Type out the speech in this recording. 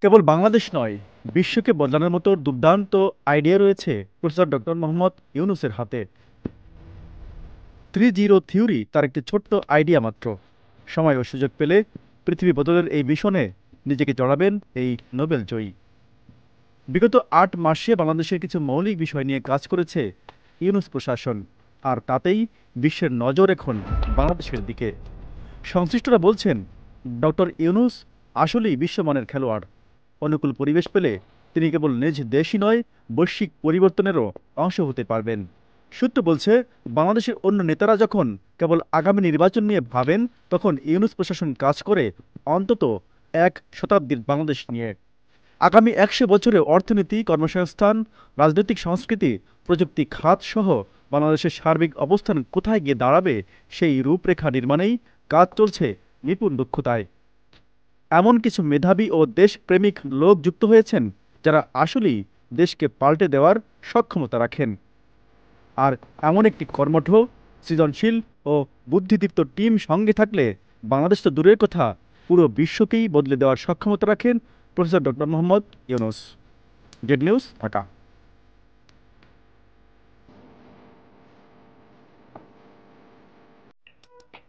কেবল বাংলাদেশ নয়, বিশ্বকে বদলানোর মতো দুর্দান্ত আইডিয়া রয়েছে প্রফেসর ডক্টর মোহাম্মদ ইউনূসের হাতে। 3-0 থিওরি তার একটি ছোট্ট আইডিয়া মাত্র। সময় ও সুযোগ পেলে পৃথিবী বদলের এই মিশনে নিজেকে জড়াবেন এই নোবেল জয়ী। বিগত ৮ মাসে বাংলাদেশের কিছু মৌলিক বিষয় নিয়ে কাজ করেছে ইউনূস প্রশাসন, আর তাতেই বিশ্বের নজর এখন বাংলাদেশের দিকে। সংশ্লিষ্টরা বলছেন, ডক্টর ইউনূস আসলেই বিশ্বমানের খেলোয়াড়। অনুকূল পরিবেশ পেলে তিনি কেবল নিজ দেশই নয়, বৈশ্বিক পরিবর্তনেরও অংশ হতে পারবেন। সূত্র বলছে, বাংলাদেশের অন্য নেতারা যখন কেবল আগামী নির্বাচন নিয়ে ভাবেন, তখন ইউনূস প্রশাসন কাজ করে অন্তত এক শতাব্দীর বাংলাদেশ নিয়ে। আগামী ১০০ বছরে অর্থনীতি, কর্মসংস্থান, রাজনৈতিক সংস্কৃতি, প্রযুক্তি খাত সহ বাংলাদেশের সার্বিক অবস্থান কোথায় গিয়ে দাঁড়াবে, সেই রূপরেখা নির্মাণেই কাজ চলছে নিপুণ দক্ষতায়। এমন কিছু মেধাবী ও দেশপ্রেমিক লোক যুক্ত হয়েছেন যারা আসলেই দেশকে পাল্টে দেওয়ার সক্ষমতা রাখেন। আর এমন একটি কর্মঠ, সৃজনশীল ও বুদ্ধিদীপ্ত টিম সঙ্গে থাকলে বাংলাদেশ তো দূরের কথা, পুরো বিশ্বকেই বদলে দেওয়ার সক্ষমতা রাখেন professor doctor Mohammad Yunus. Z news, Dhaka.